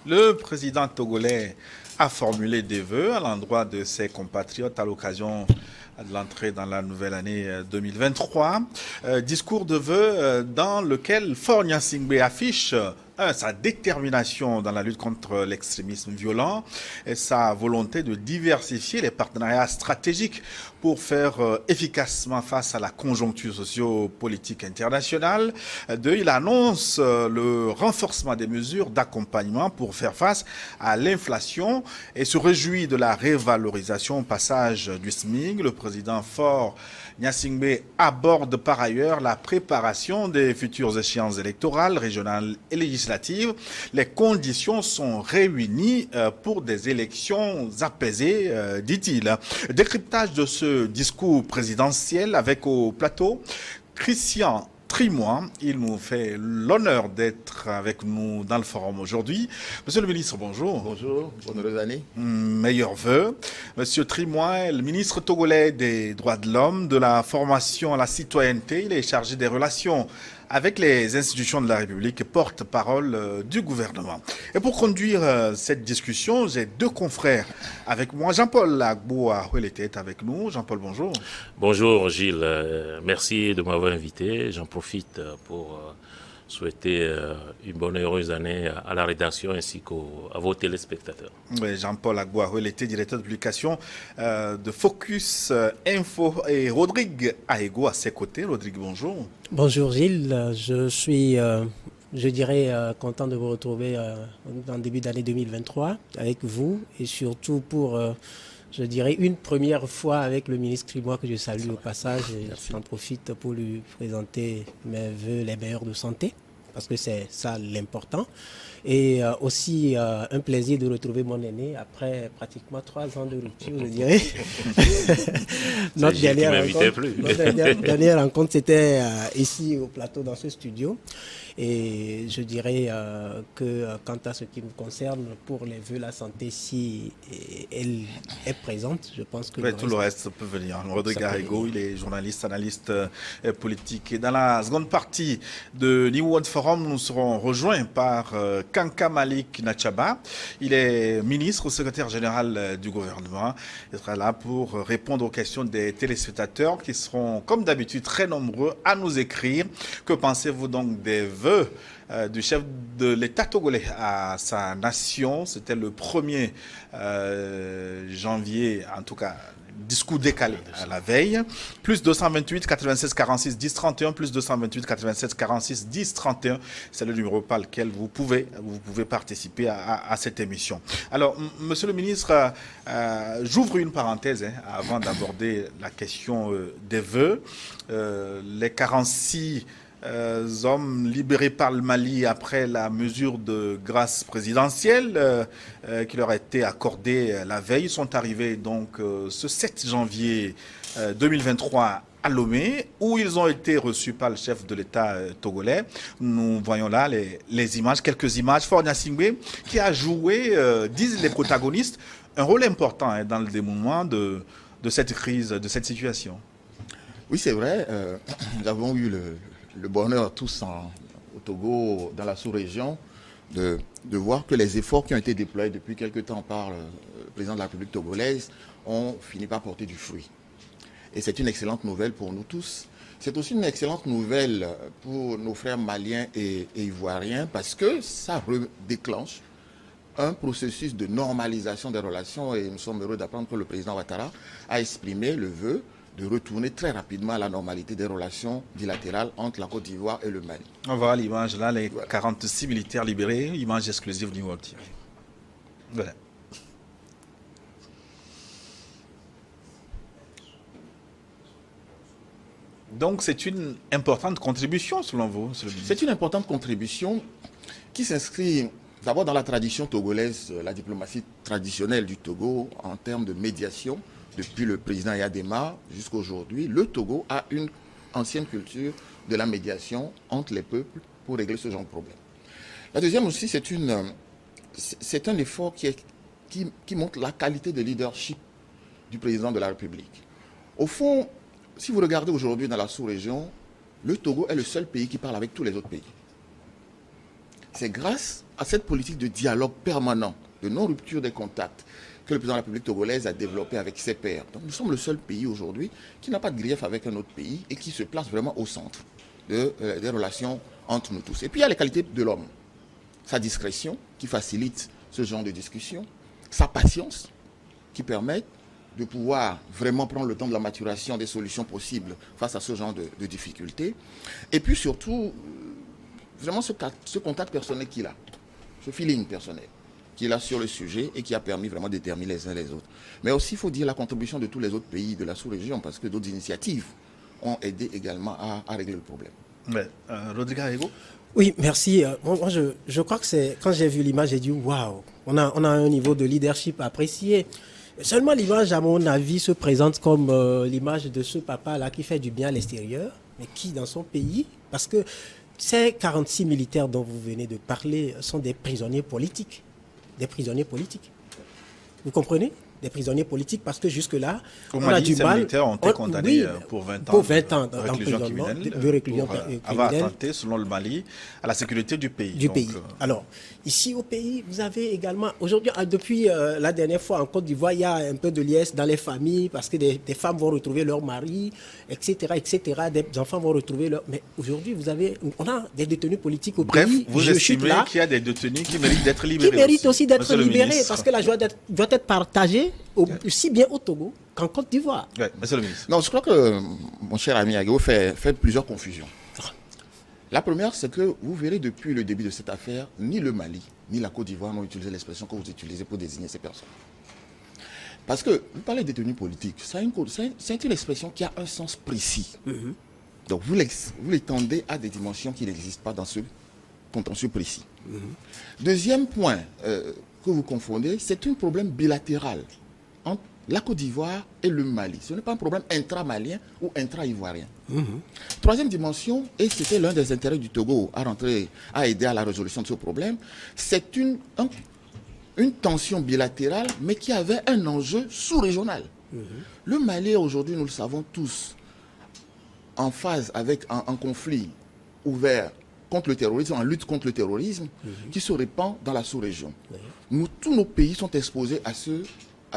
Le président togolais a formulé des vœux à l'endroit de ses compatriotes à l'occasion de l'entrée dans la nouvelle année 2023. Discours de vœux dans lequel Faure Gnassingbé affiche sa détermination dans la lutte contre l'extrémisme violent et sa volonté de diversifier les partenariats stratégiques pour faire efficacement face à la conjoncture socio-politique internationale. Il annonce le renforcement des mesures d'accompagnement pour faire face à l'inflation et se réjouit de la révalorisation au passage du SMIC. Le président Faure Gnassingbé aborde par ailleurs la préparation des futures échéances électorales, régionales et législatives. Les conditions sont réunies pour des élections apaisées, dit-il. Décryptage de ce discours présidentiel avec au plateau Christian Trimois. Il nous fait l'honneur d'être avec nous dans le forum aujourd'hui. Monsieur le ministre, bonjour. Bonjour, bonne heureuse année. Meilleurs vœux. Monsieur Trimois, le ministre togolais des droits de l'homme, de la formation à la citoyenneté. Il est chargé des relations avec les institutions de la République et porte-parole du gouvernement. Et pour conduire cette discussion, j'ai deux confrères avec moi. Jean-Paul Agboa est avec nous. Jean-Paul, bonjour. Bonjour Gilles, merci de m'avoir invité. J'en profite pour souhaiter une bonne et heureuse année à la rédaction ainsi qu'à vos téléspectateurs. Oui, Jean-Paul Agboa, directeur de publication de Focus Info, et Rodrigue Aego à ses côtés. Rodrigue, bonjour. Bonjour Gilles, je suis, je dirais, content de vous retrouver en début d'année 2023 avec vous et surtout pour, je dirais, une première fois avec le ministre Trimois que je salue au passage. J'en profite pour lui présenter mes vœux les meilleurs de santé, parce que c'est ça l'important. Et aussi un plaisir de retrouver mon aîné après pratiquement 3 ans de rupture, je dirais. Notre dernière rencontre, c'était ici au plateau, dans ce studio. Et je dirais que quant à ce qui nous concerne, pour les vœux, la santé, si elle est présente, je pense que... Ouais, tout le reste peut venir. Rodrigue Aego, il est journaliste, analyste politique. Et dans la seconde partie de New World Forum, nous serons rejoints par Kanka Malik Nachaba. Il est ministre, secrétaire général du gouvernement. Il sera là pour répondre aux questions des téléspectateurs qui seront, comme d'habitude, très nombreux à nous écrire. Que pensez-vous donc des vœux du chef de l'État togolais à sa nation? C'était le 1er janvier, en tout cas, discours décalé à la veille. Plus 228 96 46 10 31, plus 228 96 46 10 31. C'est le numéro par lequel vous pouvez participer à cette émission. Alors, monsieur le ministre, j'ouvre une parenthèse avant d'aborder la question des vœux. Les 46 hommes libérés par le Mali après la mesure de grâce présidentielle qui leur a été accordée la veille sont arrivés donc ce 7 janvier 2023 à Lomé, où ils ont été reçus par le chef de l'État togolais. Nous voyons là les images, quelques images. Faure Gnassingbé qui a joué, disent les protagonistes, un rôle important dans le dénouement de cette crise, de cette situation. Oui, c'est vrai. Nous avons eu le bonheur tous au Togo, dans la sous-région, de voir que les efforts qui ont été déployés depuis quelque temps par le président de la République togolaise ont fini par porter du fruit. Et c'est une excellente nouvelle pour nous tous. C'est aussi une excellente nouvelle pour nos frères maliens et ivoiriens parce que ça redéclenche un processus de normalisation des relations et nous sommes heureux d'apprendre que le président Ouattara a exprimé le vœu de retourner très rapidement à la normalité des relations bilatérales entre la Côte d'Ivoire et le Mali. On voit l'image là, les 46 militaires libérés, image exclusive du World TV. Voilà. Donc c'est une importante contribution selon vous, monsieur le ministre? C'est une importante contribution qui s'inscrit d'abord dans la tradition togolaise, la diplomatie traditionnelle du Togo en termes de médiation. Depuis le président Yadema jusqu'à aujourd'hui, le Togo a une ancienne culture de la médiation entre les peuples pour régler ce genre de problème. La deuxième aussi, c'est un effort qui montre la qualité de leadership du président de la République. Au fond, si vous regardez aujourd'hui dans la sous-région, le Togo est le seul pays qui parle avec tous les autres pays. C'est grâce à cette politique de dialogue permanent, de non-rupture des contacts que le président de la République togolaise a développé avec ses pairs. Donc nous sommes le seul pays aujourd'hui qui n'a pas de grief avec un autre pays et qui se place vraiment au centre des relations entre nous tous. Et puis il y a les qualités de l'homme, sa discrétion qui facilite ce genre de discussion, sa patience qui permet de pouvoir vraiment prendre le temps de la maturation des solutions possibles face à ce genre de difficultés. Et puis surtout, vraiment ce contact personnel qu'il a, ce feeling personnel qu'il a sur le sujet et qui a permis vraiment de déterminer les uns les autres. Mais aussi, il faut dire la contribution de tous les autres pays de la sous-région parce que d'autres initiatives ont aidé également à régler le problème. Ouais. Rodrigue Ego. Oui, merci. Moi, je crois que c'est quand j'ai vu l'image, j'ai dit waouh, on a un niveau de leadership apprécié. Seulement l'image, à mon avis, se présente comme l'image de ce papa-là qui fait du bien à l'extérieur, mais qui, dans son pays, parce que ces 46 militaires dont vous venez de parler sont des prisonniers politiques. Des prisonniers politiques. Vous comprenez ? Des prisonniers politiques, parce que jusque-là, on a du mal. Ces militaires ont été condamnés pour 20 ans, pour 20 ans d'emprisonnement pour avoir attenté, selon le Mali, à la sécurité du pays. Alors, ici au pays, vous avez également, aujourd'hui, depuis la dernière fois en Côte d'Ivoire, il y a un peu de liesse dans les familles, parce que des femmes vont retrouver leur mari, etc., des enfants vont retrouver leur... Mais aujourd'hui, on a des détenus politiques au pays. Bref, vous estimez qu'il y a des détenus qui méritent d'être libérés. Qui méritent aussi d'être libérés, parce que la joie doit être partagée aussi bien au Togo qu'en Côte d'Ivoire. Oui, monsieur le ministre. Non, je crois que mon cher ami Aguero fait plusieurs confusions. La première, c'est que vous verrez depuis le début de cette affaire, ni le Mali, ni la Côte d'Ivoire n'ont utilisé l'expression que vous utilisez pour désigner ces personnes. Parce que vous parlez de détenus politiques, c'est une expression qui a un sens précis. Mm-hmm. Donc vous l'étendez à des dimensions qui n'existent pas dans ce contentieux précis. Mm-hmm. Deuxième point que vous confondez, c'est un problème bilatéral entre la Côte d'Ivoire et le Mali. Ce n'est pas un problème intra-malien ou intra-ivoirien. Mmh. Troisième dimension, et c'était l'un des intérêts du Togo à aider à la résolution de ce problème, c'est une tension bilatérale, mais qui avait un enjeu sous-régional. Mmh. Le Mali, aujourd'hui, nous le savons tous, en phase avec un conflit ouvert contre le terrorisme, en lutte contre le terrorisme, qui se répand dans la sous-région. Tous nos pays sont exposés à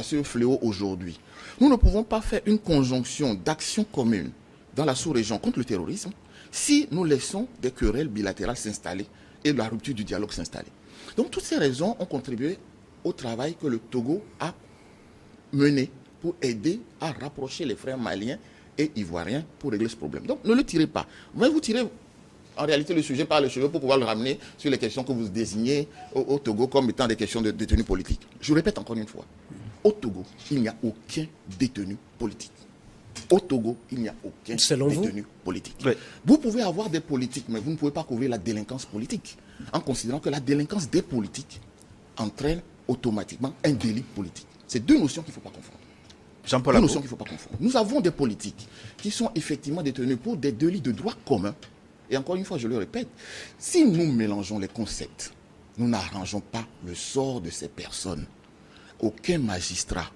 ce fléau aujourd'hui. Nous ne pouvons pas faire une conjonction d'actions communes dans la sous-région contre le terrorisme si nous laissons des querelles bilatérales s'installer et la rupture du dialogue s'installer. Donc toutes ces raisons ont contribué au travail que le Togo a mené pour aider à rapprocher les frères maliens et ivoiriens pour régler ce problème. Donc ne le tirez pas. Vous tirez en réalité le sujet par le cheveu pour pouvoir le ramener sur les questions que vous désignez au Togo comme étant des questions de détenus politiques. Je répète encore une fois, au Togo, il n'y a aucun détenu politique. Au Togo, il n'y a aucun détenu politique. Oui. Vous pouvez avoir des politiques, mais vous ne pouvez pas couvrir la délinquance politique, en considérant que la délinquance des politiques entraîne automatiquement un délit politique. C'est deux notions qu'il ne faut pas confondre. Jean-Paul Deux notions qu'il ne faut pas confondre. Nous avons des politiques qui sont effectivement détenus pour des délits de droit commun. Et encore une fois, je le répète, si nous mélangeons les concepts, nous n'arrangeons pas le sort de ces personnes. Aucun magistrat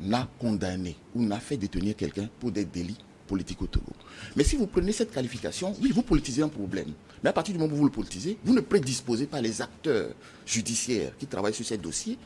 n'a condamné ou n'a fait détenir quelqu'un pour des délits politiques au Togo. Mais si vous prenez cette qualification, oui, vous politisez un problème. Mais à partir du moment où vous le politisez, vous ne prédisposez pas les acteurs judiciaires qui travaillent sur ces dossiers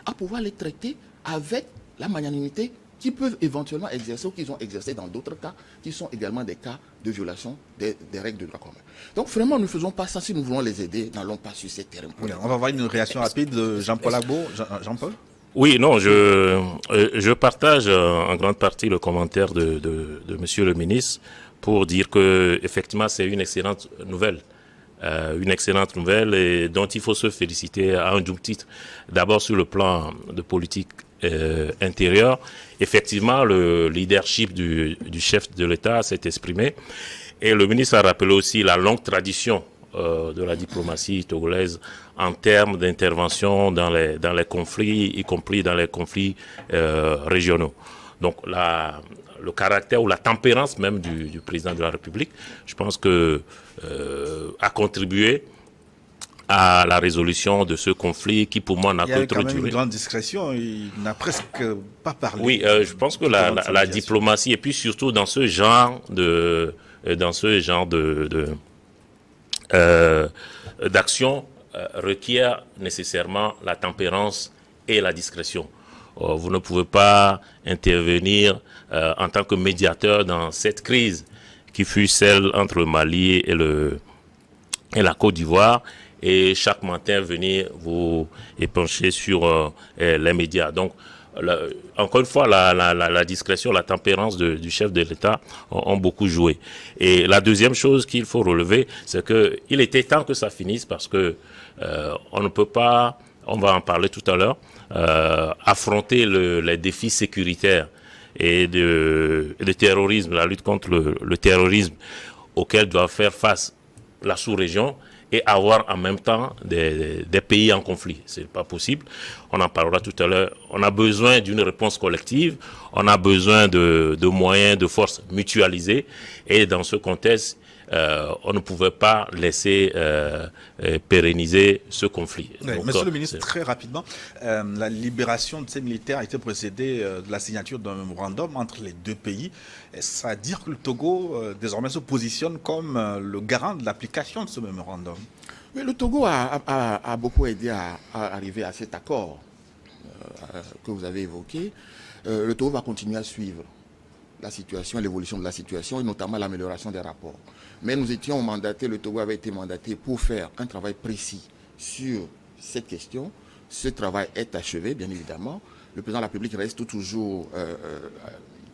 à pouvoir les traiter avec la magnanimité qu'ils peuvent éventuellement exercer ou qu'ils ont exercé dans d'autres cas, qui sont également des cas de violation des règles de droit commun. Donc vraiment, ne faisons pas ça. Si nous voulons les aider, n'allons pas sur ces terrains. On va avoir une réaction rapide de Jean-Paul Agbo. Jean-Paul ? Oui, non, je partage en grande partie le commentaire de Monsieur le ministre pour dire que effectivement c'est une excellente nouvelle. Et dont il faut se féliciter à un double titre. D'abord sur le plan de politique intérieure, effectivement le leadership du chef de l'État s'est exprimé et le ministre a rappelé aussi la longue tradition de la diplomatie togolaise en termes d'intervention dans les conflits, y compris dans les conflits régionaux. Donc le caractère ou la tempérance même du président de la République, je pense que a contribué à la résolution de ce conflit qui pour moi n'a que trop duré. Il y a quand même une grande discrétion, il n'a presque pas parlé. Oui, je pense que la diplomatie et puis surtout dans ce genre d'action requiert nécessairement la tempérance et la discrétion. Vous ne pouvez pas intervenir en tant que médiateur dans cette crise qui fut celle entre le Mali et la Côte d'Ivoire, et chaque matin venir vous épancher sur les médias. Donc, encore une fois, la discrétion, la tempérance du chef de l'État ont beaucoup joué. Et la deuxième chose qu'il faut relever, c'est qu'il était temps que ça finisse, parce que on ne peut pas, on va en parler tout à l'heure, affronter les défis sécuritaires et de terrorisme, la lutte contre le terrorisme auquel doit faire face la sous-région, et avoir en même temps des pays en conflit. C'est pas possible. On en parlera tout à l'heure. On a besoin d'une réponse collective. On a besoin de moyens, de forces mutualisées. Et dans ce contexte, on ne pouvait pas laisser pérenniser ce conflit. Oui, Donc, Monsieur le ministre, très rapidement, la libération de ces militaires a été précédée de la signature d'un mémorandum entre les deux pays. Ça veut dire que le Togo désormais se positionne comme le garant de l'application de ce mémorandum. Oui, le Togo a beaucoup aidé à arriver à cet accord que vous avez évoqué. Le Togo va continuer à suivre la situation, l'évolution de la situation, et notamment l'amélioration des rapports. Mais nous étions mandatés, le Togo avait été mandaté pour faire un travail précis sur cette question. Ce travail est achevé, bien évidemment. Le président de la République reste toujours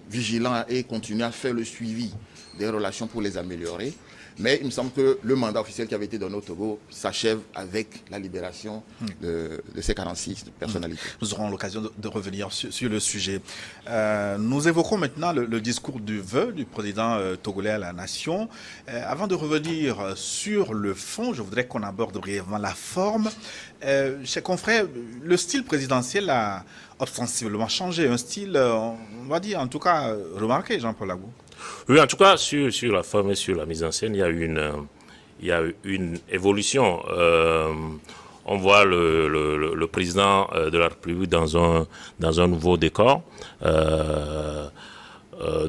vigilant et continue à faire le suivi des relations pour les améliorer. Mais il me semble que le mandat officiel qui avait été donné au Togo s'achève avec la libération de ces 46 personnalités. Nous aurons l'occasion de revenir sur le sujet. Nous évoquons maintenant le discours du vœu du président togolais à la nation. Avant de revenir sur le fond, je voudrais qu'on aborde brièvement la forme. Chers confrères, le style présidentiel a ostensiblement changé. Un style, on va dire, en tout cas, remarqué, Jean-Paul Agou. Oui, en tout cas, sur la forme et sur la mise en scène, il y a une évolution. On voit le président de la République dans un nouveau décor,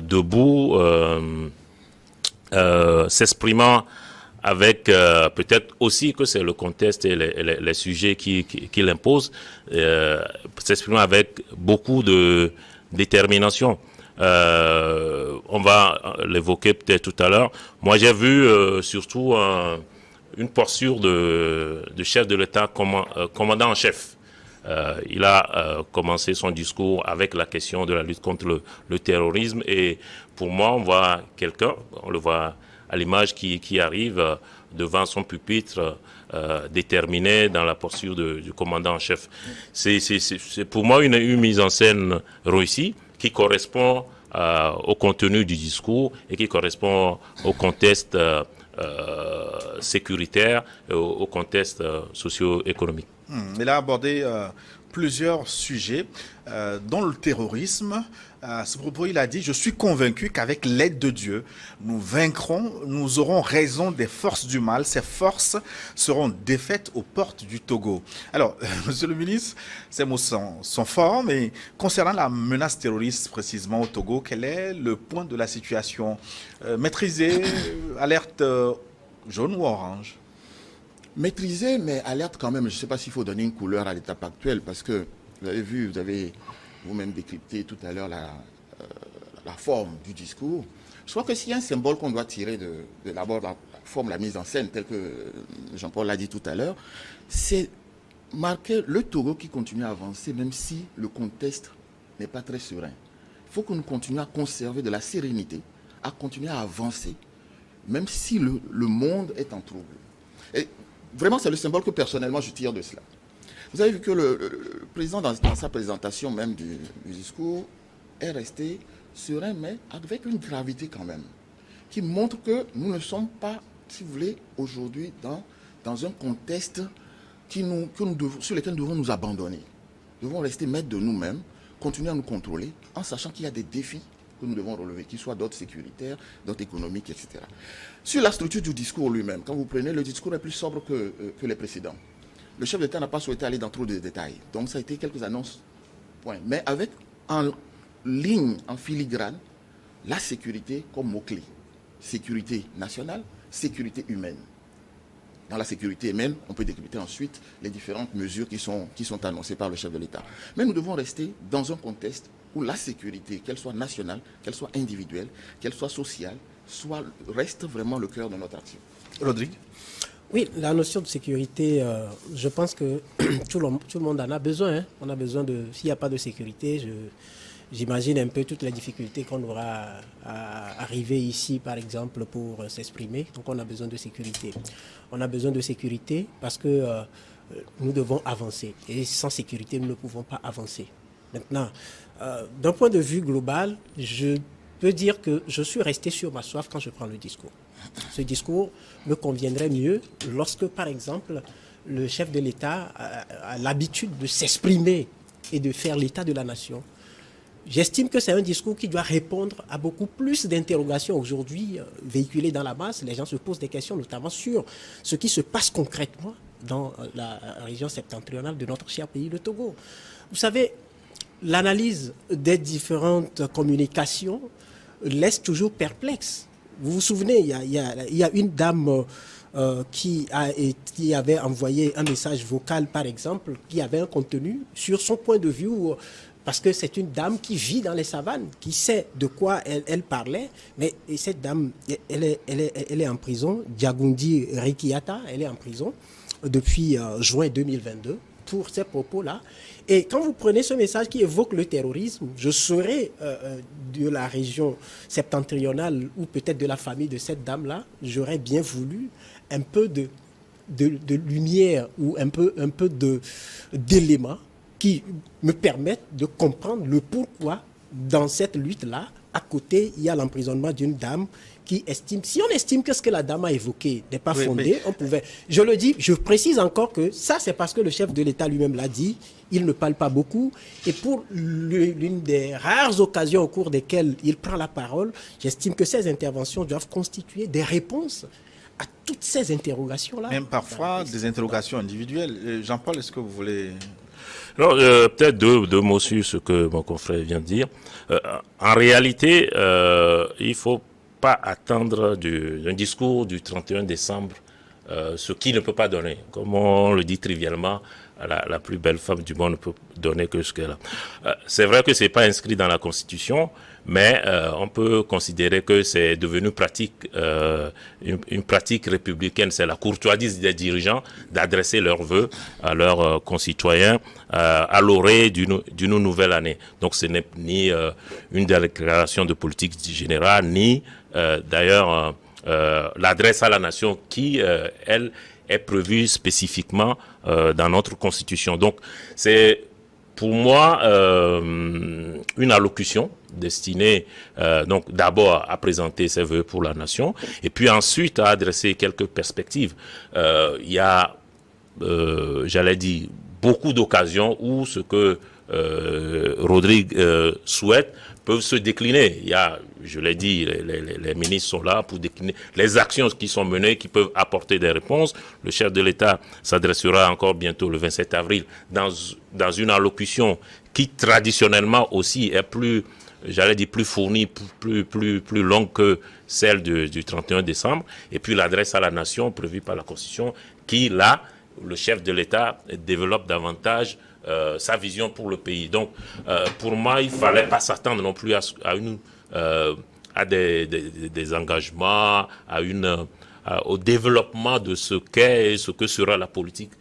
debout, s'exprimant avec peut-être aussi que c'est le contexte et les sujets qui l'imposent, s'exprimant avec beaucoup de détermination. On va l'évoquer peut-être tout à l'heure. Moi, j'ai vu surtout une posture de chef de l'État, commandant en chef. Il a commencé son discours avec la question de la lutte contre le terrorisme, et pour moi, on voit quelqu'un, on le voit à l'image qui arrive devant son pupitre, déterminé dans la posture du commandant en chef. C'est pour moi une mise en scène réussie, qui correspond au contenu du discours et qui correspond au contexte sécuritaire et au contexte socio-économique. Il a abordé plusieurs sujets, dont le terrorisme. À ce propos, il a dit « Je suis convaincu qu'avec l'aide de Dieu, nous vaincrons, nous aurons raison des forces du mal. Ces forces seront défaites aux portes du Togo. » Alors, Monsieur le ministre, ces mots sont forts, mais concernant la menace terroriste précisément au Togo, quel est le point de la situation? Maîtrisée, alerte jaune ou orange? Maîtrisé, mais alerte quand même. Je ne sais pas s'il faut donner une couleur à l'étape actuelle, parce que vous avez vu, vous avez vous-même décrypté tout à l'heure la forme du discours. Je crois que s'il y a un symbole qu'on doit tirer d'abord la forme, la mise en scène, tel que Jean-Paul l'a dit tout à l'heure, c'est marquer le Togo qui continue à avancer, même si le contexte n'est pas très serein. Il faut que nous continuions à conserver de la sérénité, à continuer à avancer, même si le monde est en trouble. Et vraiment, c'est le symbole que personnellement je tire de cela. Vous avez vu que le président, dans sa présentation même du discours, est resté serein, mais avec une gravité quand même, qui montre que nous ne sommes pas, si vous voulez, aujourd'hui dans un contexte sur lequel nous devons nous abandonner. Nous devons rester maîtres de nous-mêmes, continuer à nous contrôler, en sachant qu'il y a des défis que nous devons relever, qu'ils soient d'ordre sécuritaire, d'ordre économique, etc. Sur la structure du discours lui-même, quand vous prenez, le discours est plus sobre que les précédents. Le chef d'État n'a pas souhaité aller dans trop de détails. Donc ça a été quelques annonces, point. Mais avec en ligne, en filigrane, la sécurité comme mot-clé. Sécurité nationale, sécurité humaine. dans la sécurité humaine, on peut décrypter ensuite les différentes mesures qui sont annoncées par le chef de l'État. Mais nous devons rester dans un contexte où la sécurité, qu'elle soit nationale, qu'elle soit individuelle, qu'elle soit sociale, reste vraiment le cœur de notre action. Rodrigue? Oui, la notion de sécurité, je pense que tout le monde en a besoin. Hein. On a besoin de... S'il n'y a pas de sécurité, j'imagine un peu toutes les difficultés qu'on aura à arriver ici, par exemple, pour s'exprimer. Donc, on a besoin de sécurité. On a besoin de sécurité parce que nous devons avancer. Et sans sécurité, nous ne pouvons pas avancer. Maintenant, d'un point de vue global, je peux dire que je suis resté sur ma soif quand je prends le discours. Ce discours me conviendrait mieux lorsque, par exemple, le chef de l'État a l'habitude de s'exprimer et de faire l'état de la nation. J'estime que c'est un discours qui doit répondre à beaucoup plus d'interrogations aujourd'hui véhiculées dans la masse. Les gens se posent des questions notamment sur ce qui se passe concrètement dans la région septentrionale de notre cher pays, le Togo. Vous savez, l'analyse des différentes communications laisse toujours perplexe. Vous vous souvenez, il y a une dame qui avait envoyé un message vocal, par exemple, qui avait un contenu sur son point de vue, parce que c'est une dame qui vit dans les savanes, qui sait de quoi elle parlait, mais cette dame, elle est en prison, Diagundi Rikiata, elle est en prison depuis juin 2022 pour ces propos-là. Et quand vous prenez ce message qui évoque le terrorisme, je serais de la région septentrionale ou peut-être de la famille de cette dame-là, j'aurais bien voulu un peu de lumière ou un peu d'éléments qui me permettent de comprendre le pourquoi dans cette lutte-là, à côté, il y a l'emprisonnement d'une dame qui estime, si on estime que ce que la dame a évoqué n'est pas fondé, on pouvait, je le dis, je précise encore que ça c'est parce que le chef de l'État lui-même l'a dit, il ne parle pas beaucoup, et pour l'une des rares occasions au cours desquelles il prend la parole, j'estime que ces interventions doivent constituer des réponses à toutes ces interrogations-là. Même parfois des interrogations individuelles. Jean-Paul, est-ce que vous voulez... Alors, peut-être deux mots sur ce que mon confrère vient de dire. En réalité, il faut pas attendre d'un discours du 31 décembre ce qu'il ne peut pas donner. Comme on le dit trivialement, la plus belle femme du monde ne peut donner que ce qu'elle a. C'est vrai que c'est pas inscrit dans la Constitution, mais on peut considérer que c'est devenu pratique, une pratique républicaine. C'est la courtoisie des dirigeants d'adresser leurs vœux à leurs concitoyens à l'orée d'une nouvelle année. Donc ce n'est ni une déclaration de politique générale, ni d'ailleurs l'adresse à la nation qui, elle, est prévue spécifiquement dans notre Constitution. Donc c'est pour moi une allocution destinée donc d'abord à présenter ses vœux pour la nation et puis ensuite à adresser quelques perspectives. Il y a, j'allais dire, beaucoup d'occasions où ce que Rodrigue souhaite peuvent se décliner. Il y a, je l'ai dit, les ministres sont là pour décliner les actions qui sont menées, qui peuvent apporter des réponses. Le chef de l'État s'adressera encore bientôt le 27 avril dans une allocution qui traditionnellement aussi est plus, j'allais dire, plus fournie, plus longue que celle du 31 décembre. Et puis l'adresse à la nation prévue par la Constitution qui, là, le chef de l'État développe davantage sa vision pour le pays. Donc, pour moi, il ne fallait pas s'attendre non plus à des engagements, au développement de ce qu'est et ce que sera la politique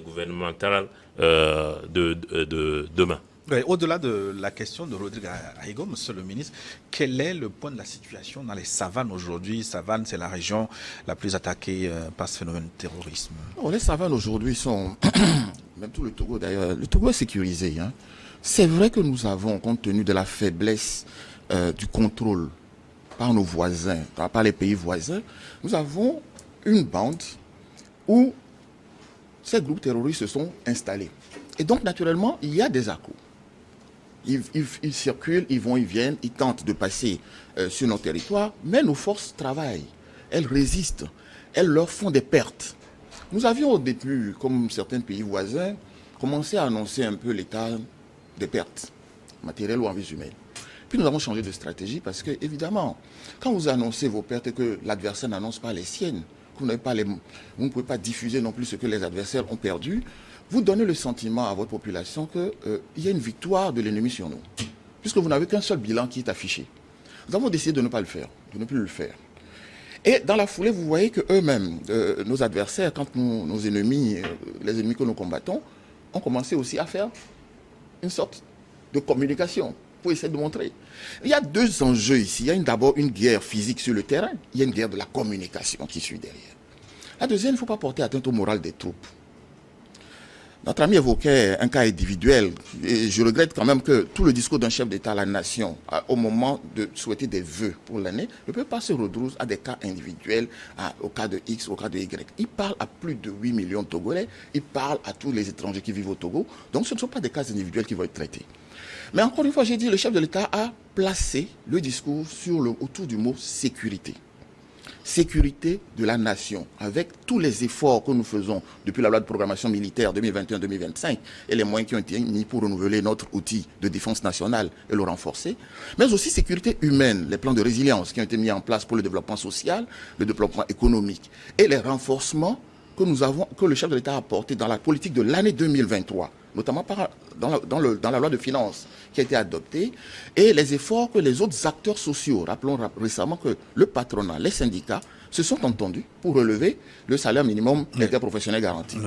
gouvernementale de demain. Ouais, au-delà de la question de Rodrigue Aigo, monsieur le ministre, quel est le point de la situation dans les savanes aujourd'hui? Savane, c'est la région la plus attaquée par ce phénomène de terrorisme. Oh, les savanes aujourd'hui sont, même tout le Togo d'ailleurs, le Togo est sécurisé. Hein. C'est vrai que nous avons, compte tenu de la faiblesse du contrôle par nos voisins, par les pays voisins, nous avons une bande où ces groupes terroristes se sont installés. Et donc, naturellement, il y a des à-coups. Ils circulent, ils vont, ils viennent, ils tentent de passer sur nos territoires, mais nos forces travaillent, elles résistent, elles leur font des pertes. Nous avions au début, comme certains pays voisins, commencé à annoncer un peu l'état des pertes, matérielles ou en vie humaine. Puis nous avons changé de stratégie parce que, évidemment, quand vous annoncez vos pertes et que l'adversaire n'annonce pas les siennes, vous ne pouvez pas diffuser non plus ce que les adversaires ont perdu, vous donnez le sentiment à votre population qu'il y a une victoire de l'ennemi sur nous. Puisque vous n'avez qu'un seul bilan qui est affiché. Nous avons décidé de ne pas le faire, de ne plus le faire. Et dans la foulée, vous voyez qu'eux-mêmes, nos adversaires, quand nos ennemis, les ennemis que nous combattons, ont commencé aussi à faire une sorte de communication pour essayer de montrer. Il y a deux enjeux ici. Il y a d'abord une guerre physique sur le terrain. Il y a une guerre de la communication qui suit derrière. La deuxième, il ne faut pas porter atteinte au moral des troupes. Notre ami évoquait un cas individuel. Et je regrette quand même que tout le discours d'un chef d'État à la nation, au moment de souhaiter des vœux pour l'année, ne peut pas se redrouser à des cas individuels, au cas de X, au cas de Y. Il parle à plus de 8 millions de Togolais. Il parle à tous les étrangers qui vivent au Togo. Donc ce ne sont pas des cas individuels qui vont être traités. Mais encore une fois, j'ai dit, le chef de l'État a placé le discours autour du mot sécurité. Sécurité de la nation, avec tous les efforts que nous faisons depuis la loi de programmation militaire 2021-2025 et les moyens qui ont été mis pour renouveler notre outil de défense nationale et le renforcer, mais aussi sécurité humaine, les plans de résilience qui ont été mis en place pour le développement social, le développement économique et les renforcements que le chef de l'État a apportés dans la politique de l'année 2023, notamment dans la loi de finances qui a été adoptée, et les efforts que les autres acteurs sociaux, rappelons récemment que le patronat, les syndicats, se sont entendus pour relever le salaire minimum interprofessionnel garanti.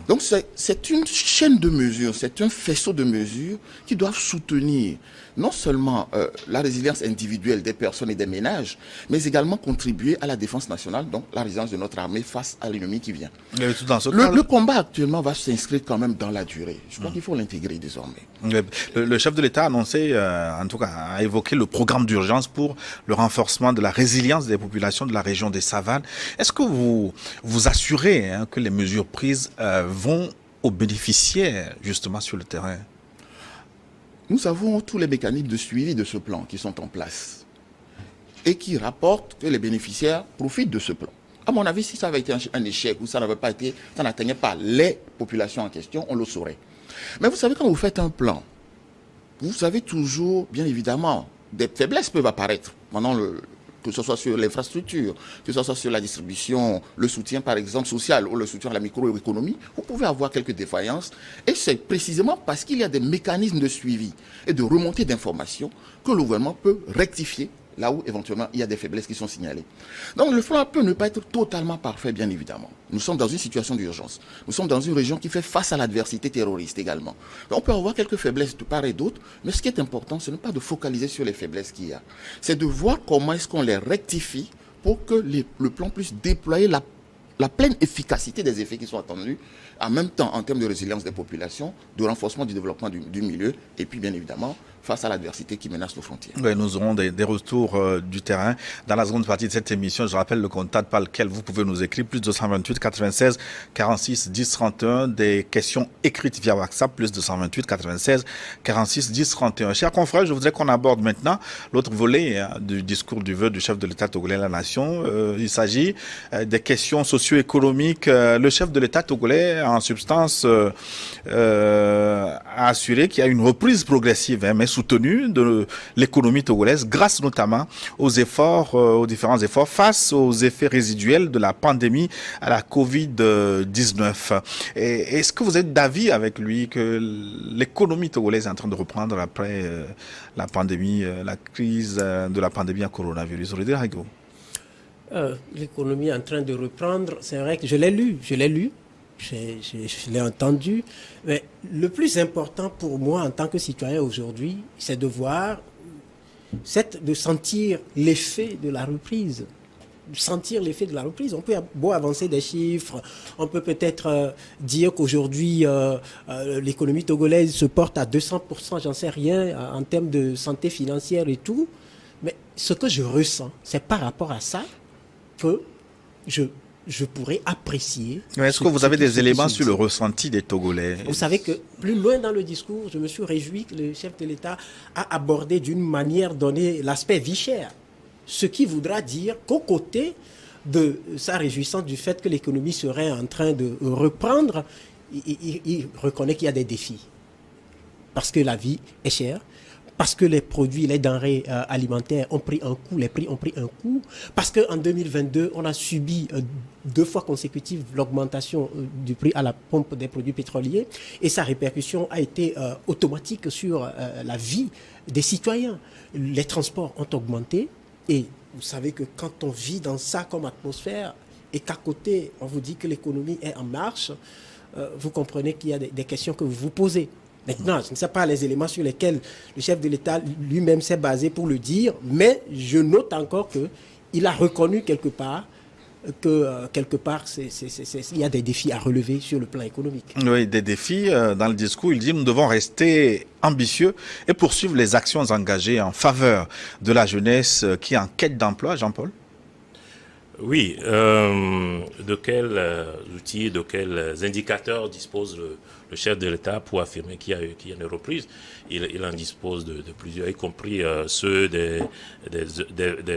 Donc c'est une chaîne de mesures, c'est un faisceau de mesures qui doivent soutenir non seulement la résilience individuelle des personnes et des ménages, mais également contribuer à la défense nationale, donc la résilience de notre armée face à l'ennemi qui vient. Le combat actuellement va s'inscrire quand même dans la durée. Je crois qu'il faut l'intégrer désormais. Le chef de l'État a annoncé, en tout cas, a évoqué le programme d'urgence pour le renforcement de la résilience des populations de la région des Savanes. Est-ce que vous assurez que les mesures prises vont aux bénéficiaires, justement, sur le terrain? Nous avons tous les mécanismes de suivi de ce plan qui sont en place et qui rapportent que les bénéficiaires profitent de ce plan. À mon avis, si ça avait été un échec ou ça n'atteignait pas les populations en question, on le saurait. Mais vous savez, quand vous faites un plan, vous avez toujours, bien évidemment, des faiblesses peuvent apparaître pendant que ce soit sur l'infrastructure, que ce soit sur la distribution, le soutien par exemple social ou le soutien à la microéconomie, vous pouvez avoir quelques défaillances. Et c'est précisément parce qu'il y a des mécanismes de suivi et de remontée d'informations que le gouvernement peut rectifier là où éventuellement il y a des faiblesses qui sont signalées. Donc le plan peut ne pas être totalement parfait, bien évidemment. Nous sommes dans une situation d'urgence. Nous sommes dans une région qui fait face à l'adversité terroriste également. Donc, on peut avoir quelques faiblesses de part et d'autre, mais ce qui est important, ce n'est pas de focaliser sur les faiblesses qu'il y a. C'est de voir comment est-ce qu'on les rectifie pour que le plan puisse déployer la pleine efficacité des effets qui sont attendus, en même temps en termes de résilience des populations, de renforcement du développement du milieu, et puis bien évidemment face à l'adversité qui menace nos frontières. Oui, nous aurons des retours du terrain. Dans la seconde partie de cette émission, je rappelle le contact par lequel vous pouvez nous écrire, plus 228 96 46 10 31, des questions écrites via WhatsApp, plus 228 96 46 10 31. Chers confrères, je voudrais qu'on aborde maintenant l'autre volet du discours du vœu du chef de l'État togolais à la nation. Il s'agit des questions socio-économiques. Le chef de l'État togolais, en substance, a assuré qu'il y a une reprise progressive, mais soutenue de l'économie togolaise, grâce notamment aux différents efforts face aux effets résiduels de la pandémie à la Covid-19. Est-ce que vous êtes d'avis avec lui que l'économie togolaise est en train de reprendre après la pandémie, la crise de la pandémie à coronavirus? L'économie est en train de reprendre, c'est vrai que je l'ai lu. Je l'ai entendu, mais le plus important pour moi en tant que citoyen aujourd'hui, c'est de voir, de sentir l'effet de la reprise. On peut beau avancer des chiffres, on peut peut-être dire qu'aujourd'hui l'économie togolaise se porte à 200%, j'en sais rien, en termes de santé financière et tout, mais ce que je ressens, c'est par rapport à ça que je pourrais apprécier. Est-ce que vous avez des éléments sur le ressenti des Togolais? Vous savez que plus loin dans le discours, je me suis réjoui que le chef de l'État a abordé d'une manière donnée l'aspect vie chère. Ce qui voudra dire qu'au côté de sa réjouissance du fait que l'économie serait en train de reprendre, il reconnaît qu'il y a des défis. Parce que la vie est chère, parce que les produits, les denrées alimentaires ont pris un coup, les prix ont pris un coup, parce qu'en 2022, on a subi 2 fois consécutives l'augmentation du prix à la pompe des produits pétroliers, et sa répercussion a été automatique sur la vie des citoyens. Les transports ont augmenté, et vous savez que quand on vit dans ça comme atmosphère, et qu'à côté, on vous dit que l'économie est en marche, vous comprenez qu'il y a des questions que vous vous posez. Maintenant, je ne sais pas les éléments sur lesquels le chef de l'État lui-même s'est basé pour le dire, mais je note encore qu'il a reconnu quelque part il y a des défis à relever sur le plan économique. Oui, des défis. Dans le discours, il dit nous devons rester ambitieux et poursuivre les actions engagées en faveur de la jeunesse qui est en quête d'emploi. Jean-Paul? Oui, de quels outils, de quels indicateurs dispose le chef de l'État pour affirmer qu'il y a une reprise? Il en dispose de plusieurs, y compris ceux des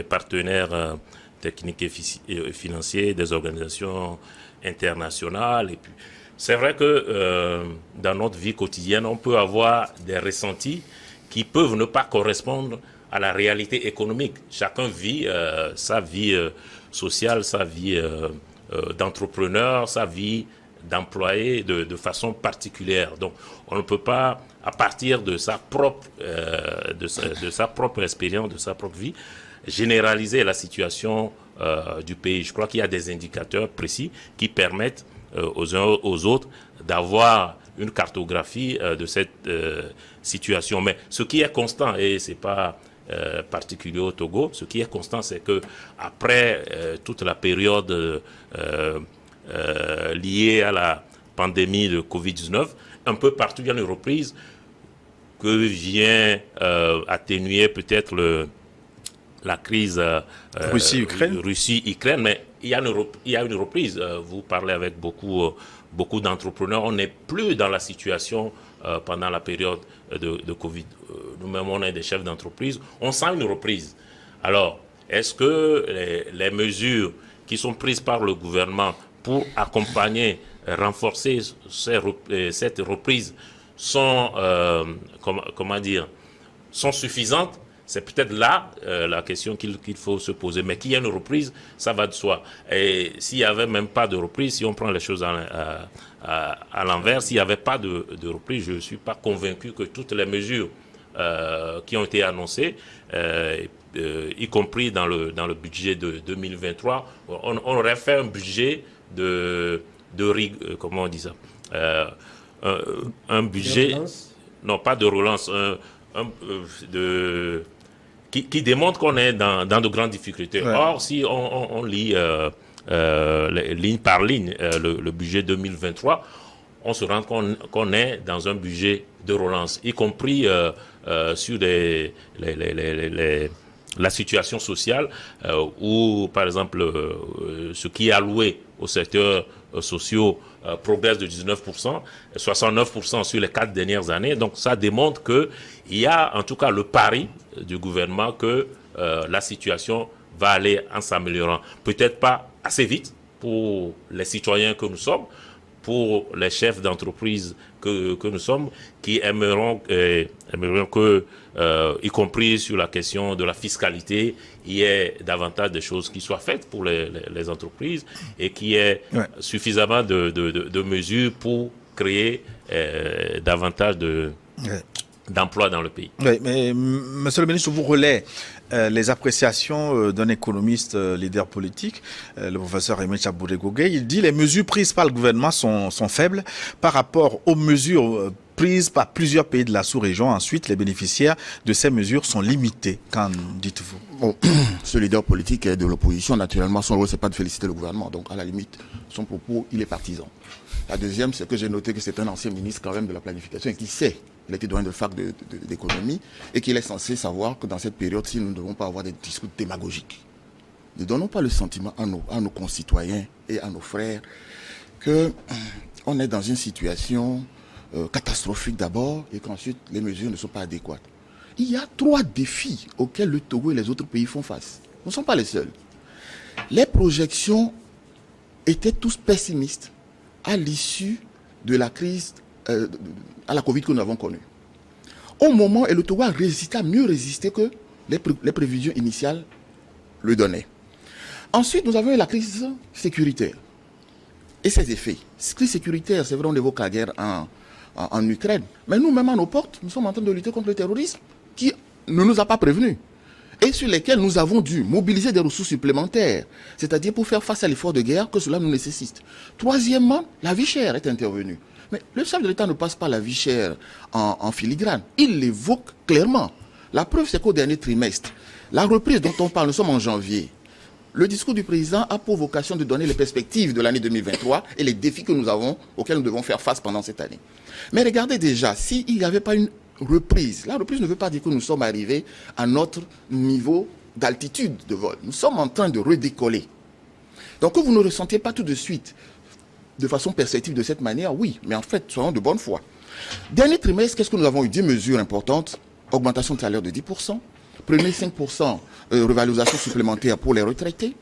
partenaires techniques et financiers, des organisations internationales. Et puis, c'est vrai que dans notre vie quotidienne, on peut avoir des ressentis qui peuvent ne pas correspondre à la réalité économique. Chacun vit sa vie sociale, sa vie d'entrepreneur, sa vie d'employé de façon particulière. Donc, on ne peut pas, à partir de sa propre expérience, de sa propre vie, généraliser la situation du pays. Je crois qu'il y a des indicateurs précis qui permettent aux uns aux autres d'avoir une cartographie de cette situation. Mais ce qui est constant, et c'est pas particulier au Togo, ce qui est constant, c'est que après toute la période liée à la pandémie de Covid-19, un peu partout il y a une reprise que vient atténuer peut-être la crise Russie-Ukraine, mais il y a une reprise. Vous parlez avec beaucoup d'entrepreneurs. On n'est plus dans la situation pendant la période de Covid. Nous-mêmes, on est des chefs d'entreprise. On sent une reprise. Alors, est-ce que les mesures qui sont prises par le gouvernement pour accompagner, renforcer cette reprise sont, sont suffisantes? C'est peut-être là la question qu'il faut se poser. Mais qu'il y ait une reprise, ça va de soi. Et s'il n'y avait même pas de reprise, si on prend les choses à l'envers, s'il n'y avait pas de reprise, je ne suis pas convaincu que toutes les mesures qui ont été annoncées, y compris dans le budget de 2023, on aurait fait un budget comment on dit ça, un budget, non pas de relance, qui démontre qu'on est dans de grandes difficultés. Ouais. Or, si on lit ligne par ligne le budget 2023, on se rend compte qu'on est dans un budget de relance, y compris sur la situation sociale, où, par exemple, ce qui est alloué au secteur sociaux progresse de 19%, 69% sur les 4 dernières années. Donc, ça démontre qu'il y a, en tout cas, le pari du gouvernement que la situation va aller en s'améliorant. Peut-être pas assez vite pour les citoyens que nous sommes, pour les chefs d'entreprise que nous sommes, qui aimerions que, y compris sur la question de la fiscalité, il y ait davantage de choses qui soient faites pour les entreprises et qu'il y ait suffisamment de mesures pour créer davantage d'emplois dans le pays. Oui, mais Monsieur le ministre, vous relaie les appréciations d'un économiste leader politique, le professeur Aimé Tchabouré-Gogé. Il dit que les mesures prises par le gouvernement sont faibles par rapport aux mesures prises par plusieurs pays de la sous-région. Ensuite, les bénéficiaires de ces mesures sont limités. Qu'en dites-vous? Bon, ce leader politique de l'opposition, naturellement, son rôle, c'est pas de féliciter le gouvernement. Donc, à la limite, son propos, il est partisan. La deuxième, c'est que j'ai noté que c'est un ancien ministre quand même de la planification et qui sait, il était doyen de fac d'économie et qu'il est censé savoir que dans cette période, si nous ne devons pas avoir des discours démagogiques, ne donnons pas le sentiment à nos concitoyens et à nos frères qu'on est dans une situation catastrophique d'abord et qu'ensuite les mesures ne sont pas adéquates. Il y a 3 défis auxquels le Togo et les autres pays font face. Nous ne sommes pas les seuls. Les projections étaient tous pessimistes à l'issue de la crise, à la Covid que nous avons connue. au moment, et le Togo a mieux résisté que les prévisions initiales le donnaient. Ensuite, nous avons eu la crise sécuritaire et ses effets. Crise sécuritaire, c'est vrai, on évoque la guerre en Ukraine, mais nous-mêmes à nos portes, nous sommes en train de lutter contre le terrorisme qui ne nous a pas prévenus et sur lesquels nous avons dû mobiliser des ressources supplémentaires, c'est-à-dire pour faire face à l'effort de guerre que cela nous nécessite. Troisièmement, la vie chère est intervenue. Mais le chef de l'État ne passe pas la vie chère en filigrane. Il l'évoque clairement. La preuve, c'est qu'au dernier trimestre, la reprise dont on parle, nous sommes en janvier. Le discours du président a pour vocation de donner les perspectives de l'année 2023 et les défis que nous avons, auxquels nous devons faire face pendant cette année. Mais regardez déjà, s'il n'y avait pas une reprise, la reprise ne veut pas dire que nous sommes arrivés à notre niveau d'altitude de vol. Nous sommes en train de redécoller. Donc que vous ne ressentiez pas tout de suite de façon perceptive de cette manière, oui, mais en fait, soyons de bonne foi. Dernier trimestre, qu'est-ce que nous avons eu? 10 mesures importantes, augmentation de salaire de 10%, premier 5% revalorisation supplémentaire pour les retraités,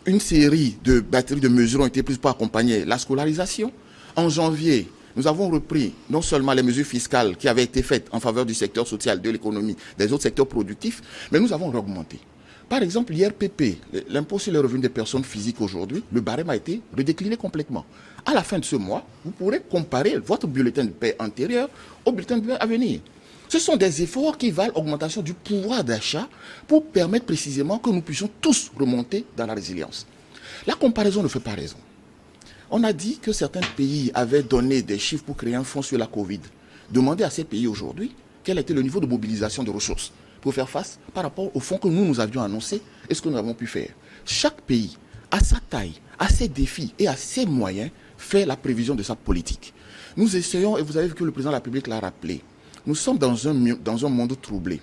une série de batteries de mesures ont été prises pour accompagner la scolarisation. En janvier, nous avons repris non seulement les mesures fiscales qui avaient été faites en faveur du secteur social, de l'économie, des autres secteurs productifs, mais nous avons augmenté. Par exemple, l'IRPP, l'impôt sur les revenus des personnes physiques aujourd'hui, le barème a été redécliné complètement. À la fin de ce mois, vous pourrez comparer votre bulletin de paie antérieur au bulletin de paie à venir. Ce sont des efforts qui valent augmentation du pouvoir d'achat pour permettre précisément que nous puissions tous remonter dans la résilience. La comparaison ne fait pas raison. On a dit que certains pays avaient donné des chiffres pour créer un fonds sur la Covid. Demandez à ces pays aujourd'hui quel était le niveau de mobilisation de ressources pour faire face par rapport au fonds que nous avions annoncé et ce que nous avons pu faire. Chaque pays, à sa taille, à ses défis et à ses moyens, fait la prévision de sa politique. Nous essayons, et vous avez vu que le président de la République l'a rappelé, nous sommes dans un monde troublé.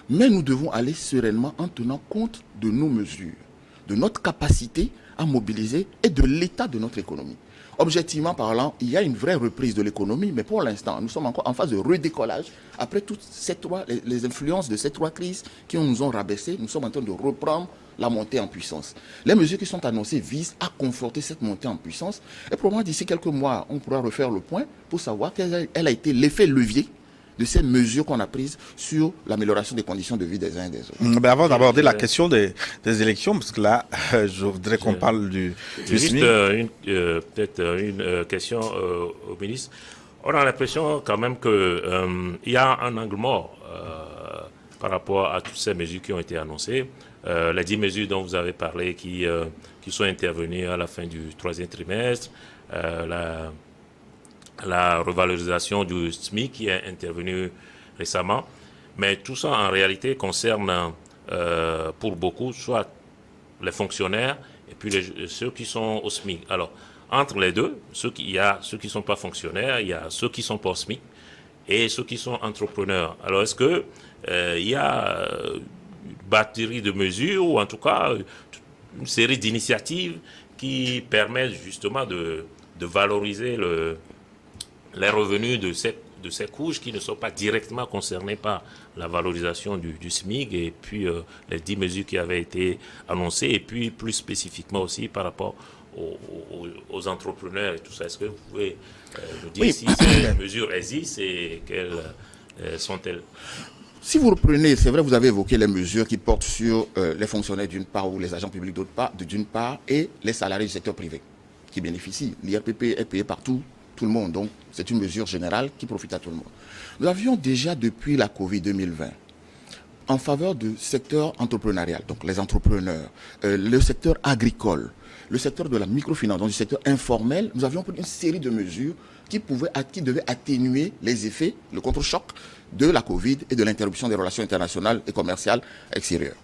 Mais nous devons aller sereinement en tenant compte de nos mesures, de notre capacité à mobiliser et de l'état de notre économie. Objectivement parlant, il y a une vraie reprise de l'économie, mais pour l'instant, nous sommes encore en phase de redécollage. Après toutes les influences de ces trois crises qui nous ont rabaissés, nous sommes en train de reprendre la montée en puissance. Les mesures qui sont annoncées visent à conforter cette montée en puissance. Et probablement d'ici quelques mois, on pourra refaire le point pour savoir quel a été l'effet levier de ces mesures qu'on a prises sur l'amélioration des conditions de vie des uns et des autres. Mais avant d'aborder la question des élections, parce que là, je voudrais qu'on parle du SMIC. Peut-être une question au ministre. On a l'impression quand même qu'il y a un angle mort par rapport à toutes ces mesures qui ont été annoncées. Les 10 mesures dont vous avez parlé qui sont intervenues à la fin du 3e trimestre, la revalorisation du SMIC qui est intervenue récemment. Mais tout ça, en réalité, concerne pour beaucoup soit les fonctionnaires et puis ceux qui sont au SMIC. Alors, entre les deux, il y a ceux qui ne sont pas fonctionnaires, il y a ceux qui sont pas au SMIC et ceux qui sont entrepreneurs. Alors, est-ce que il y a une batterie de mesures ou en tout cas une série d'initiatives qui permettent justement de valoriser les revenus de ces couches qui ne sont pas directement concernées par la valorisation du SMIC et puis les 10 mesures qui avaient été annoncées et puis plus spécifiquement aussi par rapport aux entrepreneurs et tout ça. Est-ce que vous pouvez nous dire si ces mesures existent et quelles sont-elles? Si vous reprenez, c'est vrai, vous avez évoqué les mesures qui portent sur les fonctionnaires d'une part ou les agents publics d'une part et les salariés du secteur privé qui bénéficient. L'IRPP est payé par tout le monde, donc c'est une mesure générale qui profite à tout le monde. Nous avions déjà depuis la Covid 2020 en faveur du secteur entrepreneurial, donc les entrepreneurs, le secteur agricole, le secteur de la microfinance, donc du secteur informel, nous avions pris une série de mesures qui devaient atténuer les effets, le contre-choc de la Covid et de l'interruption des relations internationales et commerciales extérieures.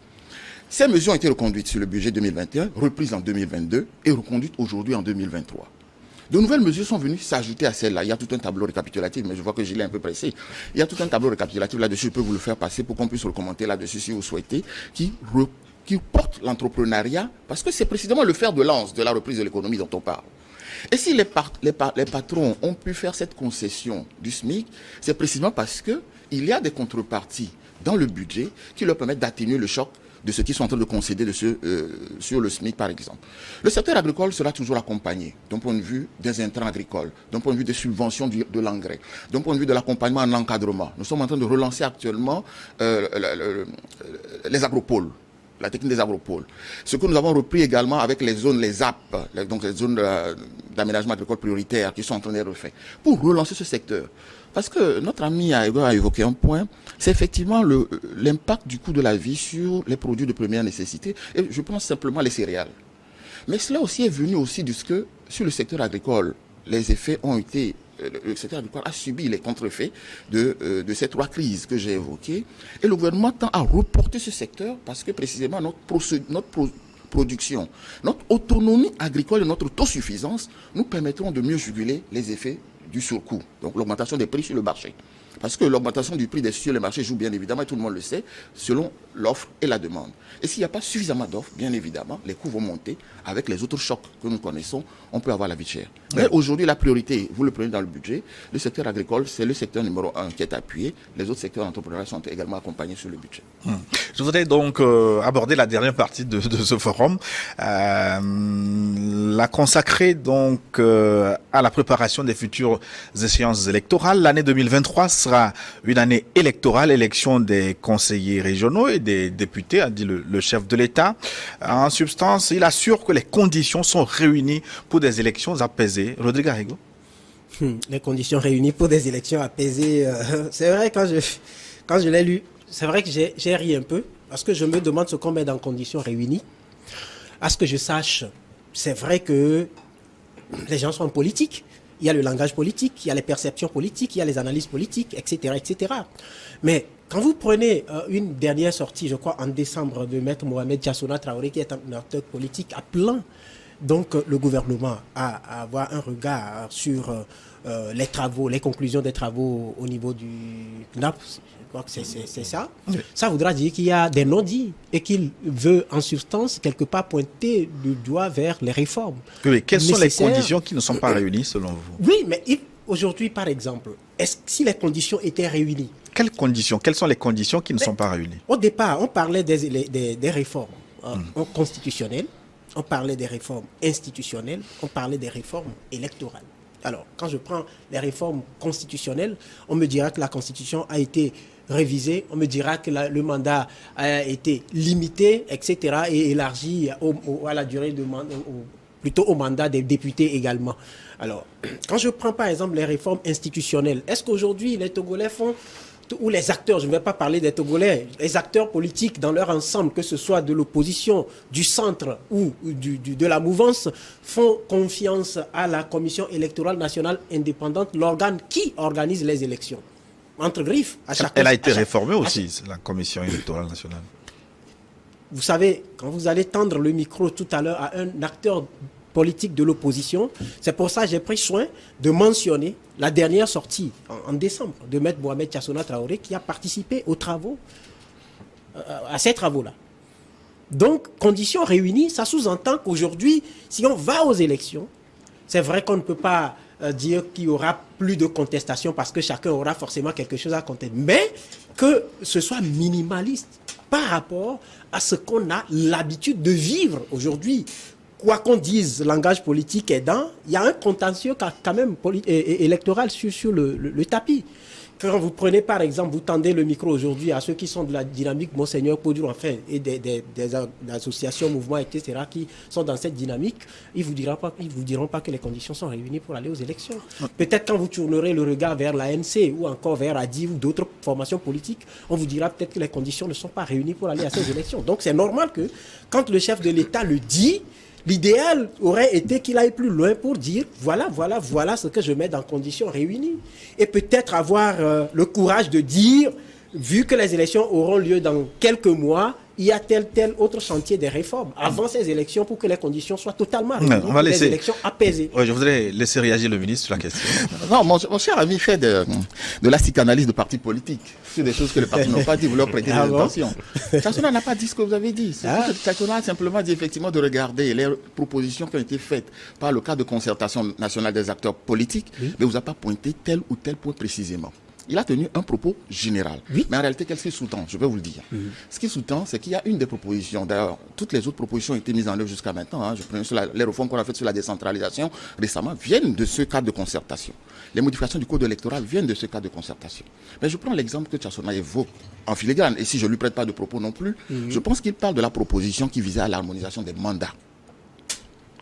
Ces mesures ont été reconduites sur le budget 2021, reprises en 2022 et reconduites aujourd'hui en 2023. De nouvelles mesures sont venues s'ajouter à celles-là. Il y a tout un tableau récapitulatif, mais je vois que Gilles est un peu pressé. Il y a tout un tableau récapitulatif là-dessus, je peux vous le faire passer pour qu'on puisse le commenter là-dessus si vous souhaitez, qui porte l'entrepreneuriat, parce que c'est précisément le fer de lance de la reprise de l'économie dont on parle. Et si les patrons ont pu faire cette concession du SMIC, c'est précisément parce qu'il y a des contreparties dans le budget qui leur permettent d'atténuer le choc de ce qu'ils sont en train de concéder sur le SMIC, par exemple. Le secteur agricole sera toujours accompagné d'un point de vue des intrants agricoles, d'un point de vue des subventions de l'engrais, d'un point de vue de l'accompagnement en encadrement. Nous sommes en train de relancer actuellement les agropoles, la technique des agropoles. Ce que nous avons repris également avec les zones, les ZAP, donc les zones d'aménagement agricole prioritaire qui sont en train d'être refaites, pour relancer ce secteur. Parce que notre ami a évoqué un point, c'est effectivement l'impact du coût de la vie sur les produits de première nécessité, et je pense simplement les céréales. Mais cela aussi est venu aussi de ce que, sur le secteur agricole, les effets ont été, le secteur agricole a subi les contrefaits de ces trois crises que j'ai évoquées, et le gouvernement tend à reporter ce secteur parce que précisément notre production, notre autonomie agricole et notre autosuffisance nous permettront de mieux juguler les effets du surcoût, donc l'augmentation des prix sur le marché. Parce que l'augmentation du prix sur les marchés joue bien évidemment, et tout le monde le sait, selon l'offre et la demande. Et s'il n'y a pas suffisamment d'offres, bien évidemment, les coûts vont monter. Avec les autres chocs que nous connaissons, on peut avoir la vie chère. Mais aujourd'hui, la priorité, vous le prenez dans le budget, le secteur agricole, c'est le secteur numéro 1 qui est appuyé. Les autres secteurs entrepreneuriaux sont également accompagnés sur le budget. Je voudrais donc aborder la dernière partie de ce forum, la consacrer donc à la préparation des futures échéances électorales. L'année 2023 sera une année électorale, élection des conseillers régionaux et des députés, a dit le chef de l'État. En substance, il assure que les conditions sont réunies pour des élections apaisées. Rodrigue Arrigo. Les conditions réunies pour des élections apaisées, c'est vrai, quand je l'ai lu, c'est vrai que j'ai ri un peu, parce que je me demande ce qu'on met dans conditions réunies. À ce que je sache, c'est vrai que les gens sont politiques. Il y a le langage politique, il y a les perceptions politiques, il y a les analyses politiques, etc., etc. Mais quand vous prenez une dernière sortie, je crois en décembre, de Maître Mohamed Tiassouna Traoré, qui est un acteur politique appelant donc le gouvernement à avoir un regard sur les travaux, les conclusions des travaux au niveau du CNAP, je crois que c'est ça. Ça voudra dire qu'il y a des non-dits et qu'il veut en substance quelque part pointer du doigt vers les réformes. Oui, quelles sont les conditions qui ne sont pas réunies selon vous? Oui, mais aujourd'hui par exemple, si les conditions étaient réunies? Quelles conditions? Quelles sont les conditions qui ne sont pas réunies? Au départ, on parlait des réformes constitutionnelles, on parlait des réformes institutionnelles, on parlait des réformes électorales. Alors, quand je prends les réformes constitutionnelles, on me dira que la Constitution a été révisée, on me dira que le mandat a été limité, etc., et élargi à la durée de mandat, plutôt au mandat des députés également. Alors, quand je prends par exemple les réformes institutionnelles, est-ce qu'aujourd'hui les Togolais font, ou les acteurs, je ne vais pas parler des Togolais, les acteurs politiques dans leur ensemble, que ce soit de l'opposition, du centre ou de la mouvance, font confiance à la Commission électorale nationale indépendante, l'organe qui organise les élections? Entre griffes, à chaque Elle a été réformée aussi, la Commission électorale nationale. Vous savez, quand vous allez tendre le micro tout à l'heure à un acteur politique de l'opposition, c'est pour ça que j'ai pris soin de mentionner la dernière sortie en décembre de Maître Mohamed Tiassouna Traoré, qui a participé aux travaux, à ces travaux-là. Donc, conditions réunies, ça sous-entend qu'aujourd'hui, si on va aux élections, c'est vrai qu'on ne peut pas dire qu'il y aura plus de contestation parce que chacun aura forcément quelque chose à contester, mais que ce soit minimaliste par rapport à ce qu'on a l'habitude de vivre aujourd'hui. Quoi qu'on dise, langage politique aidant, il y a un contentieux quand même électoral sur le tapis. Quand vous prenez par exemple, vous tendez le micro aujourd'hui à ceux qui sont de la dynamique Monseigneur Poudre, enfin, et des associations, mouvements, etc., qui sont dans cette dynamique, ils vous diront pas que les conditions sont réunies pour aller aux élections. Peut-être quand vous tournerez le regard vers l'ANC ou encore vers ADI ou d'autres formations politiques, on vous dira peut-être que les conditions ne sont pas réunies pour aller à ces élections. Donc c'est normal que quand le chef de l'État le dit, l'idéal aurait été qu'il aille plus loin pour dire voilà ce que je mets dans conditions réunies. Et peut-être avoir le courage de dire, vu que les élections auront lieu dans quelques mois, il y a tel autre chantier des réformes avant ces élections pour que les conditions soient totalement réunies, on va laisser les élections apaisées. Oui, je voudrais laisser réagir le ministre sur la question. Non, mon cher ami fait de la psychanalyse de partis politiques sur des choses que les partis n'ont pas dit, vous leur prêtez des intentions. Tiassouna n'a pas dit ce que vous avez dit. Tiassouna a simplement dit effectivement de regarder les propositions qui ont été faites par le cadre de concertation nationale des acteurs politiques, mais vous n'a pas pointé tel ou tel point précisément. Il a tenu un propos général. Oui. Mais en réalité, qu'est-ce qu'il sous-tend? Je vais vous le dire. Ce qui sous-tend, c'est qu'il y a une des propositions. D'ailleurs, toutes les autres propositions ont été mises en œuvre jusqu'à maintenant. Hein. Je prends sur les réformes qu'on a faites sur la décentralisation récemment viennent de ce cadre de concertation. Les modifications du code électoral viennent de ce cadre de concertation. Mais je prends l'exemple que Tchassona évoque en filigrane. Et si je ne lui prête pas de propos non plus, je pense qu'il parle de la proposition qui visait à l'harmonisation des mandats,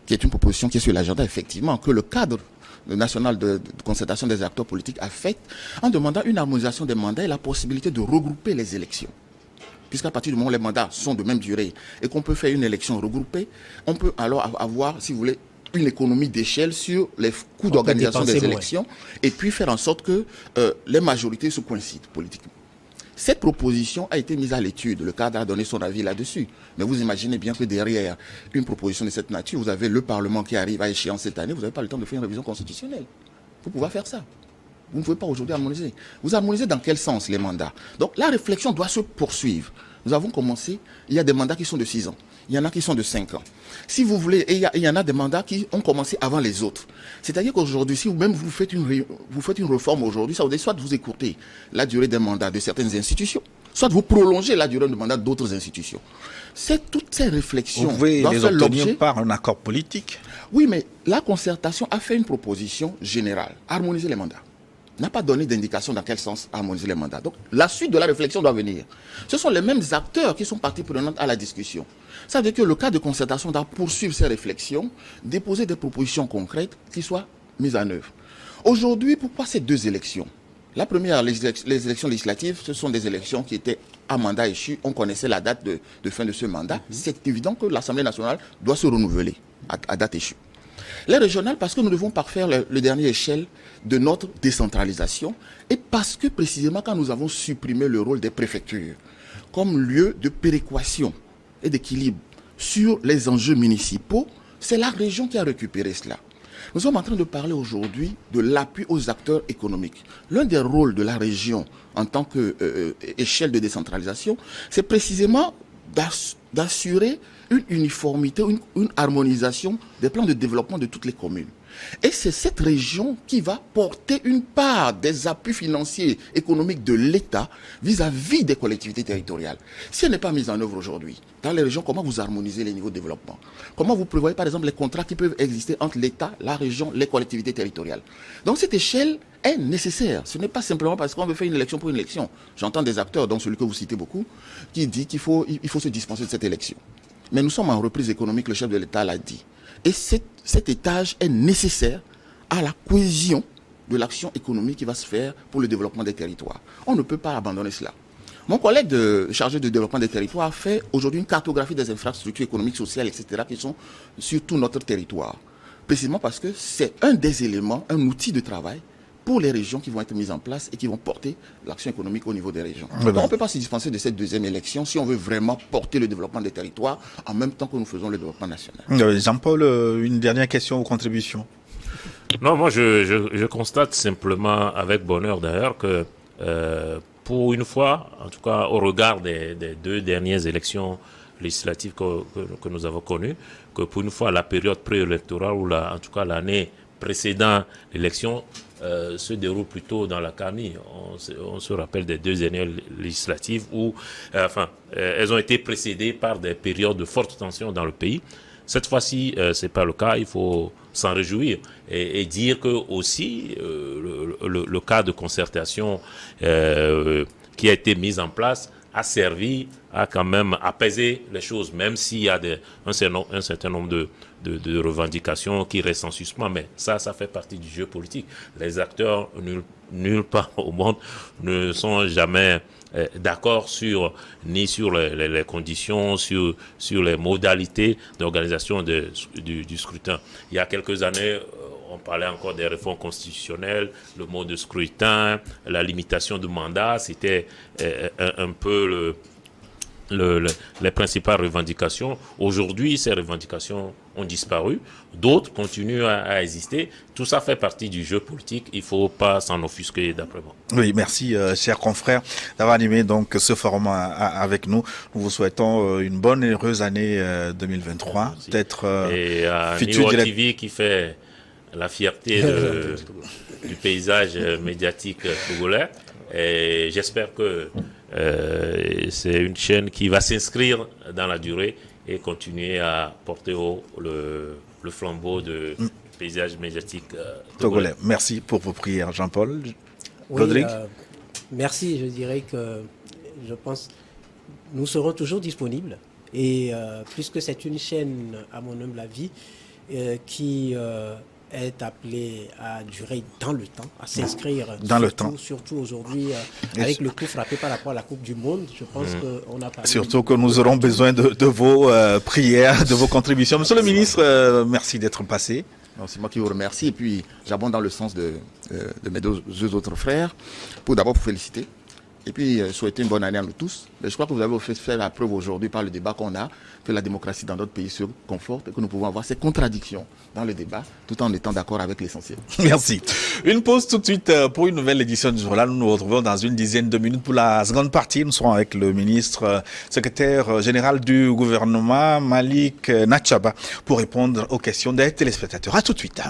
qui est une proposition qui est sur l'agenda, effectivement, que le cadre national de concertation des acteurs politiques a fait en demandant une harmonisation des mandats et la possibilité de regrouper les élections. Puisqu'à partir du moment où les mandats sont de même durée et qu'on peut faire une élection regroupée, on peut alors avoir, si vous voulez, une économie d'échelle sur les coûts d'organisation des élections et puis faire en sorte que les majorités se coïncident politiquement. Cette proposition a été mise à l'étude. Le cadre a donné son avis là-dessus. Mais vous imaginez bien que derrière une proposition de cette nature, vous avez le Parlement qui arrive à échéance cette année. Vous n'avez pas le temps de faire une révision constitutionnelle. Vous pouvez faire ça. Vous ne pouvez pas aujourd'hui harmoniser. Vous harmonisez dans quel sens les mandats? Donc la réflexion doit se poursuivre. Nous avons commencé, il y a des mandats qui sont de 6 ans. Il y en a qui sont de 5 ans. Si vous voulez, et il y en a des mandats qui ont commencé avant les autres. C'est-à-dire qu'aujourd'hui, si vous-même vous faites une réforme aujourd'hui, ça veut dire soit vous écourtez la durée des mandats de certaines institutions, soit vous prolongez la durée de mandat d'autres institutions. Toutes ces réflexions vous pouvez doivent les faire obtenir l'objet par un accord politique. Oui, mais la concertation a fait une proposition générale, harmoniser les mandats. N'a pas donné d'indication dans quel sens harmoniser les mandats. Donc, la suite de la réflexion doit venir. Ce sont les mêmes acteurs qui sont partie prenante à la discussion. Ça veut dire que le cadre de concertation doit poursuivre ces réflexions, déposer des propositions concrètes qui soient mises en œuvre. Aujourd'hui, pourquoi ces deux élections? La première, les élections législatives, ce sont des élections qui étaient à mandat échu. On connaissait la date de fin de ce mandat. C'est évident que l'Assemblée nationale doit se renouveler à date échue. Les régionales, parce que nous devons parfaire le dernier échelle de notre décentralisation et parce que précisément quand nous avons supprimé le rôle des préfectures comme lieu de péréquation et d'équilibre sur les enjeux municipaux, c'est la région qui a récupéré cela. Nous sommes en train de parler aujourd'hui de l'appui aux acteurs économiques. L'un des rôles de la région en tant qu'échelle de décentralisation, c'est précisément d'assurer une uniformité, une harmonisation des plans de développement de toutes les communes. Et c'est cette région qui va porter une part des appuis financiers, économiques de l'État vis-à-vis des collectivités territoriales. Si elle n'est pas mise en œuvre aujourd'hui, dans les régions, comment vous harmonisez les niveaux de développement? Comment vous prévoyez par exemple les contrats qui peuvent exister entre l'État, la région, les collectivités territoriales? Donc cette échelle est nécessaire. Ce n'est pas simplement parce qu'on veut faire une élection pour une élection. J'entends des acteurs, dont celui que vous citez beaucoup, qui dit qu'il faut se dispenser de cette élection. Mais nous sommes en reprise économique, le chef de l'État l'a dit. Et cet étage est nécessaire à la cohésion de l'action économique qui va se faire pour le développement des territoires. On ne peut pas abandonner cela. Mon collègue chargé de développement des territoires fait aujourd'hui une cartographie des infrastructures économiques, sociales, etc. qui sont sur tout notre territoire. Précisément parce que c'est un des éléments, un outil de travail pour les régions qui vont être mises en place et qui vont porter l'action économique au niveau des régions. Donc on ne peut pas se dispenser de cette deuxième élection si on veut vraiment porter le développement des territoires en même temps que nous faisons le développement national. Jean-Paul, une dernière question ou contribution? Non, moi je constate simplement avec bonheur d'ailleurs que pour une fois, en tout cas au regard des deux dernières élections législatives que nous avons connues, que pour une fois la période préélectorale ou en tout cas l'année précédant l'élection se déroule plutôt dans la camille. On se rappelle des deux années législatives où elles ont été précédées par des périodes de forte tension dans le pays. Cette fois-ci, c'est pas le cas. Il faut s'en réjouir et dire que aussi le cas de concertation qui a été mis en place a servi à quand même apaiser les choses, même s'il y a un certain nombre de revendications qui restent en suspens, mais ça fait partie du jeu politique. Les acteurs, nulle part au monde, ne sont jamais d'accord ni sur les conditions, sur les modalités d'organisation du scrutin. Il y a quelques années, on parlait encore des réformes constitutionnelles, le mode de scrutin, la limitation du mandat, c'était un peu les principales revendications. Aujourd'hui, ces revendications ont disparu. D'autres continuent à exister. Tout ça fait partie du jeu politique. Il ne faut pas s'en offusquer, d'après moi. Oui, merci, chers confrères, d'avoir animé donc ce forum avec nous. Nous vous souhaitons une bonne et heureuse année 2023. Merci. Peut-être et à futur Niwa TV qui fait la fierté du paysage médiatique togolais. Et j'espère que c'est une chaîne qui va s'inscrire dans la durée et continuer à porter haut le flambeau de paysage médiatique togolais. Merci pour vos prières, Jean-Paul. Oui, Rodrigue. Merci, je dirais que je pense nous serons toujours disponibles. Et puisque c'est une chaîne, à mon humble avis, qui est appelée à durer dans le temps, à s'inscrire dans le temps. Surtout aujourd'hui, avec le coup frappé par rapport à la Coupe du Monde, je pense qu'on a parlé. Surtout que nous aurons besoin de vos prières, de vos contributions. Monsieur le ministre, merci d'être passé. C'est moi qui vous remercie. Et puis, j'abonde dans le sens de mes deux autres frères, pour d'abord vous féliciter. Et puis, souhaiter une bonne année à nous tous. Mais je crois que vous avez fait la preuve aujourd'hui par le débat qu'on a, que la démocratie dans notre pays se conforte et que nous pouvons avoir ces contradictions dans le débat, tout en étant d'accord avec l'essentiel. Merci. Une pause tout de suite pour une nouvelle édition du journal. Nous nous retrouvons dans une dizaine de minutes pour la seconde partie. Nous serons avec le ministre secrétaire général du gouvernement, Malik Natchaba, pour répondre aux questions des téléspectateurs. À tout de suite.